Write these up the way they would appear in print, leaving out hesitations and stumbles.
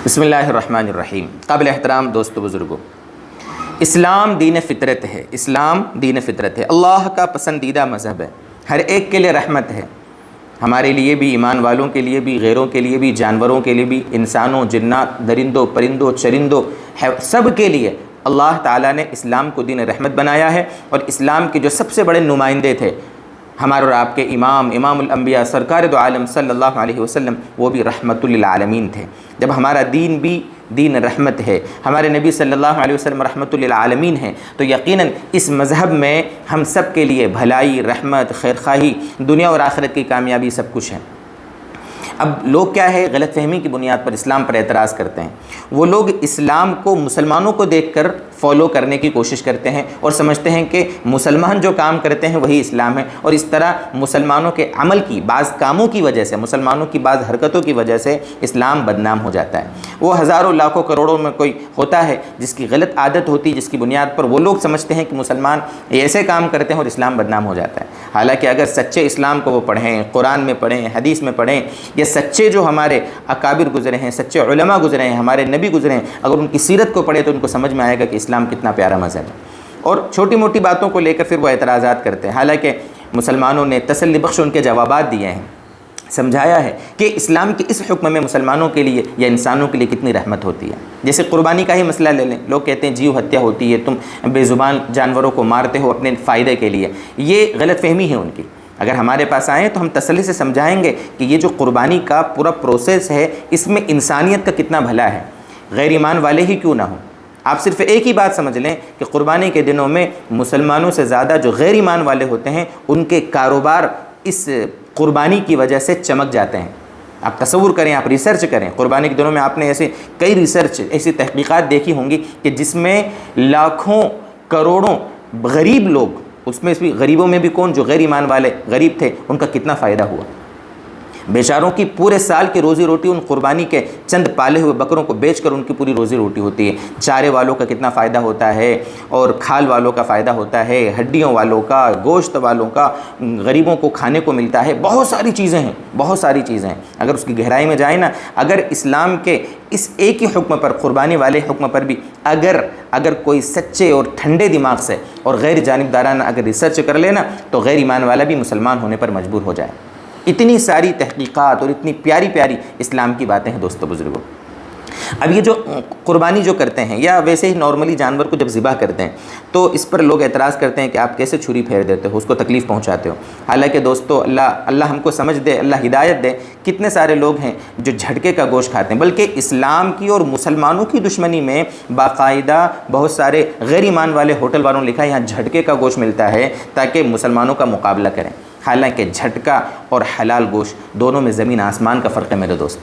بسم اللہ الرحمن الرحیم۔ قابل احترام دوستو بزرگوں، اسلام دین فطرت ہے، اسلام دین فطرت ہے، اللہ کا پسندیدہ مذہب ہے، ہر ایک کے لیے رحمت ہے، ہمارے لیے بھی، ایمان والوں کے لیے بھی، غیروں کے لیے بھی، جانوروں کے لیے بھی، انسانوں، جنات، درندوں، پرندوں، چرندوں، سب کے لیے اللہ تعالیٰ نے اسلام کو دین رحمت بنایا ہے۔ اور اسلام کے جو سب سے بڑے نمائندے تھے، ہمارے اور آپ کے امام الانبیاء سرکار دو عالم صلی اللہ علیہ وسلم، وہ بھی رحمت للعالمین تھے۔ جب ہمارا دین بھی دین رحمت ہے، ہمارے نبی صلی اللہ علیہ وسلم رحمت للعالمین ہیں، تو یقیناً اس مذہب میں ہم سب کے لیے بھلائی، رحمت، خیرخواہی، دنیا اور آخرت کی کامیابی سب کچھ ہے۔ اب لوگ کیا ہے، غلط فہمی کی بنیاد پر اسلام پر اعتراض کرتے ہیں۔ وہ لوگ اسلام کو مسلمانوں کو دیکھ کر فالو کرنے کی کوشش کرتے ہیں اور سمجھتے ہیں کہ مسلمان جو کام کرتے ہیں وہی اسلام ہے، اور اس طرح مسلمانوں کے عمل کی بعض کاموں کی وجہ سے، مسلمانوں کی بعض حرکتوں کی وجہ سے اسلام بدنام ہو جاتا ہے۔ وہ ہزاروں لاکھوں کروڑوں میں کوئی ہوتا ہے جس کی غلط عادت ہوتی ہے، جس کی بنیاد پر وہ لوگ سمجھتے ہیں کہ مسلمان ایسے کام کرتے ہیں اور اسلام بدنام ہو جاتا ہے۔ حالانکہ اگر سچے اسلام کو وہ پڑھیں، قرآن میں پڑھیں، حدیث میں پڑھیں، یا سچے جو ہمارے اکابر گزرے ہیں، سچے علماء گزرے ہیں، ہمارے نبی گزرے ہیں، اگر ان کی سیرت کو پڑھے تو ان کو سمجھ میں آئے گا کہ اسلام کتنا پیارا مذہب ہے۔ اور چھوٹی موٹی باتوں کو لے کر پھر وہ اعتراضات کرتے ہیں، حالانکہ مسلمانوں نے تسلی بخش ان کے جوابات دیے ہیں، سمجھایا ہے کہ اسلام کے اس حکم میں مسلمانوں کے لیے یا انسانوں کے لیے کتنی رحمت ہوتی ہے۔ جیسے قربانی کا ہی مسئلہ لے لیں، لوگ کہتے ہیں جیو ہتیا ہوتی ہے، تم بے زبان جانوروں کو مارتے ہو اپنے فائدے کے لیے، یہ غلط فہمی ہے ان کی۔ اگر ہمارے پاس آئیں تو ہم تسلی سے سمجھائیں گے کہ یہ جو قربانی کا پورا پروسیس ہے، اس میں انسانیت کا کتنا بھلا ہے، غیر ایمان والے ہی کیوں نہ ہوں۔ آپ صرف ایک ہی بات سمجھ لیں کہ قربانی کے دنوں میں مسلمانوں سے زیادہ جو غیر ایمان والے ہوتے ہیں، ان کے کاروبار اس قربانی کی وجہ سے چمک جاتے ہیں۔ آپ تصور کریں، آپ ریسرچ کریں، قربانی کے دنوں میں آپ نے ایسے کئی ریسرچ، ایسی تحقیقات دیکھی ہوں گی کہ جس میں لاکھوں کروڑوں غریب لوگ، اس میں بھی غریبوں میں بھی کون، جو غیر ایمان والے غریب تھے، ان کا کتنا فائدہ ہوا۔ بیچاروں کی پورے سال کی روزی روٹی ان قربانی کے چند پالے ہوئے بکروں کو بیچ کر ان کی پوری روزی روٹی ہوتی ہے۔ چارے والوں کا کتنا فائدہ ہوتا ہے، اور کھال والوں کا فائدہ ہوتا ہے، ہڈیوں والوں کا، گوشت والوں کا، غریبوں کو کھانے کو ملتا ہے، بہت ساری چیزیں ہیں، بہت ساری چیزیں ہیں۔ اگر اس کی گہرائی میں جائیں نا، اگر اسلام کے اس ایک ہی حکم پر، قربانی والے حکم پر بھی اگر کوئی سچے اور ٹھنڈے دماغ سے اور غیر جانبدارانہ اگر ریسرچ کر لینا، تو غیر ایمان والا بھی مسلمان ہونے پر مجبور ہو جائے۔ اتنی ساری تحقیقات اور اتنی پیاری پیاری اسلام کی باتیں ہیں دوستو بزرگوں۔ اب یہ جو قربانی جو کرتے ہیں، یا ویسے ہی نارملی جانور کو جب ذبح کرتے ہیں، تو اس پر لوگ اعتراض کرتے ہیں کہ آپ کیسے چھری پھیر دیتے ہو، اس کو تکلیف پہنچاتے ہو۔ حالانکہ دوستو، اللہ ہم کو سمجھ دے، اللہ ہدایت دے، کتنے سارے لوگ ہیں جو جھٹکے کا گوشت کھاتے ہیں، بلکہ اسلام کی اور مسلمانوں کی دشمنی میں باقاعدہ بہت سارے غیر ایمان والے ہوٹل والوں نے لکھا ہے یہاں جھٹکے کا گوشت ملتا ہے تاکہ مسلمانوں کا مقابلہ کریں۔ حالانکہ جھٹکا اور حلال گوشت دونوں میں زمین آسمان کا فرق ہے میرے دوست۔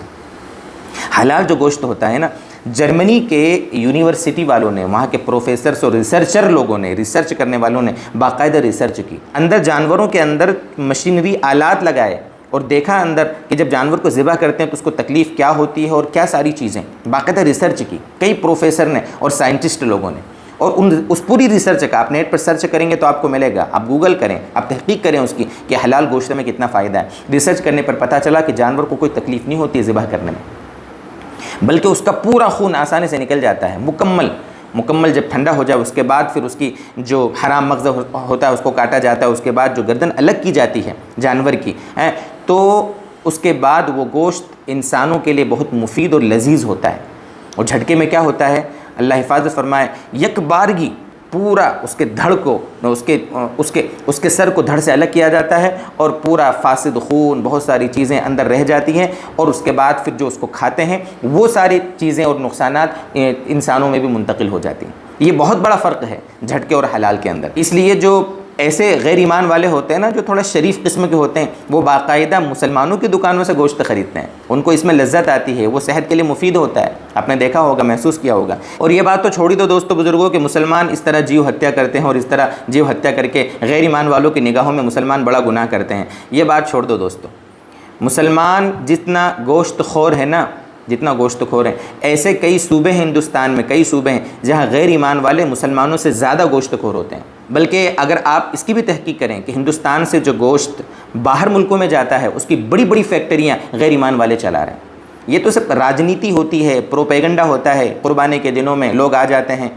حلال جو گوشت ہوتا ہے نا، جرمنی کے یونیورسٹی والوں نے، وہاں کے پروفیسرز اور ریسرچر لوگوں نے، ریسرچ کرنے والوں نے باقاعدہ ریسرچ کی، اندر جانوروں کے اندر مشینری آلات لگائے اور دیکھا اندر کہ جب جانور کو ذبح کرتے ہیں تو اس کو تکلیف کیا ہوتی ہے اور کیا ساری چیزیں، باقاعدہ ریسرچ کی کئی پروفیسر نے اور سائنٹسٹ لوگوں نے۔ اور اس پوری ریسرچ کا آپ نیٹ پر سرچ کریں گے تو آپ کو ملے گا، آپ گوگل کریں، آپ تحقیق کریں اس کی کہ حلال گوشت میں کتنا فائدہ ہے۔ ریسرچ کرنے پر پتہ چلا کہ جانور کو کوئی تکلیف نہیں ہوتی ہے ذبح کرنے میں، بلکہ اس کا پورا خون آسانی سے نکل جاتا ہے، مکمل جب ٹھنڈا ہو جائے اس کے بعد پھر اس کی جو حرام مغز ہوتا ہے اس کو کاٹا جاتا ہے، اس کے بعد جو گردن الگ کی جاتی ہے جانور کی، تو اس کے بعد وہ گوشت انسانوں کے لیے بہت مفید اور لذیذ ہوتا ہے۔ اور جھٹکے میں کیا ہوتا ہے، اللہ حفاظت فرمائے، یک بارگی پورا اس کے دھڑ کو، اس کے سر کو دھڑ سے الگ کیا جاتا ہے، اور پورا فاسد خون، بہت ساری چیزیں اندر رہ جاتی ہیں، اور اس کے بعد پھر جو اس کو کھاتے ہیں وہ ساری چیزیں اور نقصانات انسانوں میں بھی منتقل ہو جاتی ہیں۔ یہ بہت بڑا فرق ہے جھٹکے اور حلال کے اندر۔ اس لیے جو ایسے غیر ایمان والے ہوتے ہیں نا، جو تھوڑا شریف قسم کے ہوتے ہیں، وہ باقاعدہ مسلمانوں کی دکانوں سے گوشت خریدتے ہیں، ان کو اس میں لذت آتی ہے، وہ صحت کے لیے مفید ہوتا ہے، آپ نے دیکھا ہوگا، محسوس کیا ہوگا۔ اور یہ بات تو چھوڑی دو دوستو بزرگوں کہ مسلمان اس طرح جیو ہتیا کرتے ہیں، اور اس طرح جیو ہتیا کر کے غیر ایمان والوں کی نگاہوں میں مسلمان بڑا گناہ کرتے ہیں، یہ بات چھوڑ دو دوستو۔ مسلمان جتنا گوشت خور ہے نا، جتنا گوشت خور ہیں، ایسے کئی صوبے ہیں ہندوستان میں، کئی صوبے ہیں جہاں غیر ایمان والے مسلمانوں سے زیادہ گوشت خور ہوتے ہیں۔ بلکہ اگر آپ اس کی بھی تحقیق کریں کہ ہندوستان سے جو گوشت باہر ملکوں میں جاتا ہے، اس کی بڑی بڑی فیکٹریاں غیر ایمان والے چلا رہے ہیں۔ یہ تو سب راجنیتی ہوتی ہے، پروپیگنڈا ہوتا ہے۔ قربانی کے دنوں میں لوگ آ جاتے ہیں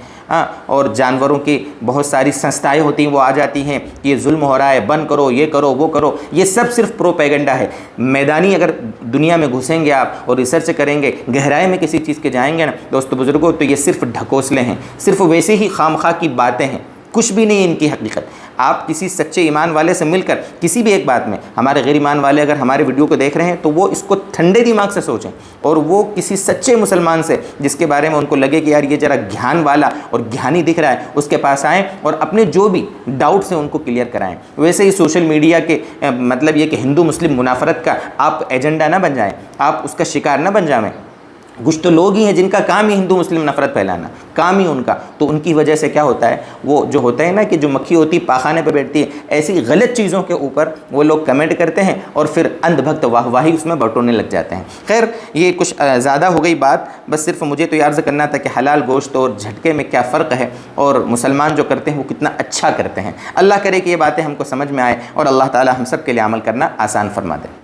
اور جانوروں کی بہت ساری سنستھائیں ہوتی ہیں، وہ آ جاتی ہیں کہ یہ ظلم ہو رہا ہے، بند کرو، یہ کرو، وہ کرو۔ یہ سب صرف پروپیگنڈا ہے۔ میدانی اگر دنیا میں گھسیں گے آپ اور ریسرچ کریں گے، گہرائی میں کسی چیز کے جائیں گے نا دوستو بزرگوں، تو یہ صرف ڈھکوسلے ہیں، صرف ویسے ہی خامخواہ کی باتیں ہیں، کچھ بھی نہیں ان کی حقیقت۔ آپ کسی سچے ایمان والے سے مل کر کسی بھی ایک بات میں، ہمارے غیر ایمان والے اگر ہمارے ویڈیو کو دیکھ رہے ہیں تو وہ اس کو ٹھنڈے دماغ سے سوچیں، اور وہ کسی سچے مسلمان سے جس کے بارے میں ان کو لگے کہ یار یہ ذرا گھیان والا اور گھیانی دکھ رہا ہے، اس کے پاس آئیں اور اپنے جو بھی ڈاؤٹس ہیں ان کو کلیئر کرائیں۔ ویسے ہی سوشل میڈیا کے مطلب یہ کہ ہندو مسلم منافرت کا آپ ایجنڈا نہ بن جائیں، آپ اس کا شکار نہ بن جائیں۔ کچھ تو لوگ ہی ہیں جن کا کام ہی ہندو مسلم نفرت پھیلانا، کام ہی ان کا، تو ان کی وجہ سے کیا ہوتا ہے، وہ جو ہوتا ہے نا کہ جو مکھی ہوتی پاخانے پہ بیٹھتی ہے، ایسی غلط چیزوں کے اوپر وہ لوگ کمنٹ کرتے ہیں اور پھر اندھ بھکت واہ واہی اس میں بٹورنے لگ جاتے ہیں۔ خیر یہ کچھ زیادہ ہو گئی بات، بس صرف مجھے تو یہ عرض کرنا تھا کہ حلال گوشت اور جھٹکے میں کیا فرق ہے، اور مسلمان جو کرتے ہیں وہ کتنا اچھا کرتے ہیں۔ اللہ کرے کہ یہ باتیں ہم کو سمجھ میں آئے اور اللہ تعالی ہم سب کے لیے عمل کرنا آسان فرما دے۔